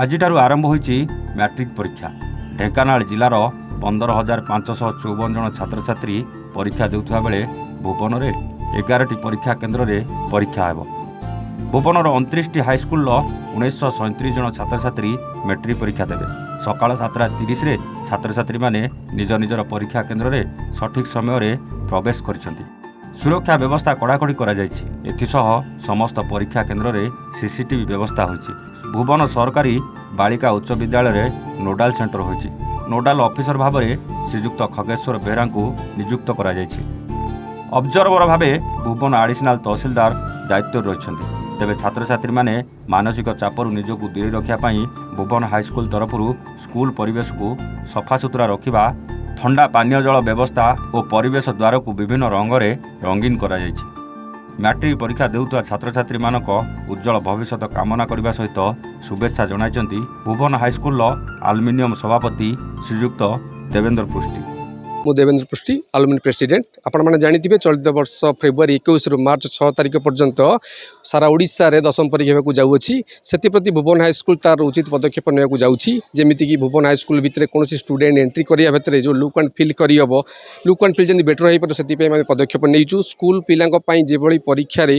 ଆଜିଠାରୁ ଆରମ୍ଭ ହୋଇଛି ମ୍ୟାଟ୍ରିକ୍ ପରୀକ୍ଷା। ଢେଙ୍କାନାଳ ଜିଲ୍ଲାର 15,554 ଜଣ ଛାତ୍ରଛାତ୍ରୀ ପରୀକ୍ଷା ଦେଉଥିବା ବେଳେ ଭୁବନରେ 11ଟି ପରୀକ୍ଷା କେନ୍ଦ୍ରରେ ପରୀକ୍ଷା ହେବ। ଭୁବନର 29ଟି ହାଇସ୍କୁଲର 1937 ଜଣ ଛାତ୍ରଛାତ୍ରୀ ମେଟ୍ରିକ୍ ପରୀକ୍ଷା ଦେବେ। ସକାଳ 7:30ରେ ଛାତ୍ରଛାତ୍ରୀମାନେ ନିଜ ନିଜର ପରୀକ୍ଷା କେନ୍ଦ୍ରରେ ସଠିକ୍ ସମୟରେ ପ୍ରବେଶ କରିଛନ୍ତି। ସୁରକ୍ଷା ବ୍ୟବସ୍ଥା କଡ଼ାକଡ଼ି କରାଯାଇଛି। ଏଥିସହ ସମସ୍ତ ପରୀକ୍ଷା କେନ୍ଦ୍ରରେ ସିସିଟିଭି ବ୍ୟବସ୍ଥା ହୋଇଛି। ଭୁବନ ସରକାରୀ ବାଳିକା ଉଚ୍ଚ ବିଦ୍ୟାଳୟରେ ନୋଡାଲ ସେଣ୍ଟର ହୋଇଛି। ନୋଡାଲ ଅଫିସର ଭାବରେ ଶ୍ରୀଯୁକ୍ତ ଖଗେଶ୍ୱର ବେହେରାଙ୍କୁ ନିଯୁକ୍ତ କରାଯାଇଛି। ଅବଜର୍ଭର ଭାବେ ଭୁବନ ଆଡିସନାଲ ତହସିଲଦାର ଦାୟିତ୍ୱରେ ରହିଛନ୍ତି। ତେବେ ଛାତ୍ରଛାତ୍ରୀମାନେ ମାନସିକ ଚାପରୁ ନିଜକୁ ଦୂରେଇ ରଖିବା ପାଇଁ ଭୁବନ ହାଇସ୍କୁଲ ତରଫରୁ ସ୍କୁଲ ପରିବେଶକୁ ସଫାସୁତୁରା ରଖିବା, ଥଣ୍ଡା ପାନୀୟ ଜଳ ବ୍ୟବସ୍ଥା ଓ ପରିବେଶ ଦ୍ୱାରକୁ ବିଭିନ୍ନ ରଙ୍ଗରେ ରଙ୍ଗୀନ କରାଯାଇଛି। ମ୍ୟାଟ୍ରିକ୍ ପରୀକ୍ଷା ଦେଉଥିବା ଛାତ୍ରଛାତ୍ରୀମାନଙ୍କ ଉଜ୍ଜଳ ଭବିଷ୍ୟତ କାମନା କରିବା ସହିତ ଶୁଭେଚ୍ଛା ଜଣାଇଛନ୍ତି ଭୁବନ ହାଇସ୍କୁଲର ଆଲୁମିନିୟମ ସଭାପତି ଶ୍ରୀଯୁକ୍ତ ଦେବେନ୍ଦ୍ର ପୃଷ୍ଟି। ମୁଁ ଦେବେନ୍ଦ୍ର ପୃଷ୍ଟି, ଆଲୁମିନି ପ୍ରେସିଡେଣ୍ଟ। ଆପଣମାନେ ଜାଣିଥିବେ ଚଳିତ ବର୍ଷ ଫେବୃଆରୀ 21ରୁ ମାର୍ଚ୍ଚ 6 ତାରିଖ ପର୍ଯ୍ୟନ୍ତ ସାରା ଓଡ଼ିଶାରେ ଦଶମ ପରୀକ୍ଷା ହେବାକୁ ଯାଉଅଛି। ସେଥିପ୍ରତି ଭୁବନ ହାଇସ୍କୁଲ ତାର ଉଚିତ ପଦକ୍ଷେପ ନେବାକୁ ଯାଉଛି। ଯେମିତିକି ଭୁବନ ହାଇସ୍କୁଲ ଭିତରେ କୌଣସି ଷ୍ଟୁଡେଣ୍ଟ ଏଣ୍ଟ୍ରି କରିବା ଭିତରେ ଯେଉଁ ଲୁକ୍ ଆଣ୍ଡ ଫିଲ୍ କରିହେବ, ଲୁକ୍ ଆଣ୍ଡ ଫିଲ୍ ଯେମିତି ବେଟର ହୋଇପାରିବ ସେଥିପାଇଁ ଆମେ ପଦକ୍ଷେପ ନେଇଛୁ। ସ୍କୁଲ ପିଲାଙ୍କ ପାଇଁ ଯେଭଳି ପରୀକ୍ଷାରେ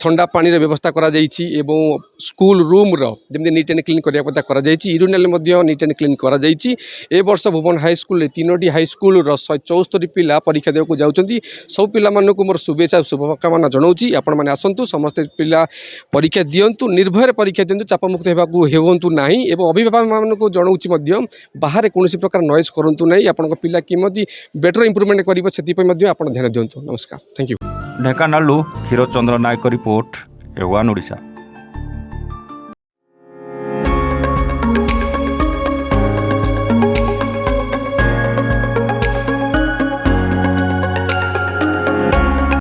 ଥଣ୍ଡା ପାଣିର ବ୍ୟବସ୍ଥା କରାଯାଇଛି ଏବଂ ସ୍କୁଲ ରୁମ୍ର ଯେମିତି ନିଟ୍ ଆଣ୍ଡ କ୍ଲିନ୍ କରିବା କଥା କରାଯାଇଛି, ୟୁରିନାଲ୍ ମଧ୍ୟ ନିଟ୍ ଆଣ୍ଡ କ୍ଲିନ୍ କରାଯାଇଛି। ଏ ବର୍ଷ ଭୁବନ ହାଇସ୍କୁଲରେ 3ଟି ହାଇସ୍କୁଲର 174 ପିଲା ପରୀକ୍ଷା ଦେବାକୁ ଯାଉଛନ୍ତି। ସବୁ ପିଲାମାନଙ୍କୁ ମୋର ଶୁଭେଚ୍ଛା ଶୁଭକାମନା ଜଣାଉଛି। ଆପଣମାନେ ଆସନ୍ତୁ, ସମସ୍ତେ ପିଲା ପରୀକ୍ଷା ଦିଅନ୍ତୁ, ନିର୍ଭୟରେ ପରୀକ୍ଷା ଦିଅନ୍ତୁ, ଚାପମୁକ୍ତ ହେବାକୁ ହୁଅନ୍ତୁ ନାହିଁ। ଏବଂ ଅଭିଭାବକମାନଙ୍କୁ ଜଣାଉଛି ମଧ୍ୟ ବାହାରେ କୌଣସି ପ୍ରକାର ନଏଜ୍ କରନ୍ତୁ ନାହିଁ। ଆପଣଙ୍କ ପିଲା କେମିତି ବେଟର ଇମ୍ପ୍ରୁଭମେଣ୍ଟ କରିବ ସେଥିପାଇଁ ମଧ୍ୟ ଆପଣ ଧ୍ୟାନ ଦିଅନ୍ତୁ। ନମସ୍କାର, ଥ୍ୟାଙ୍କ ୟୁ। ଢେଙ୍କାନାଳରୁ କ୍ଷୀରଚନ୍ଦ୍ର ନାୟକ ରିପୋର୍ଟ, A1 ଓଡ଼ିଶା।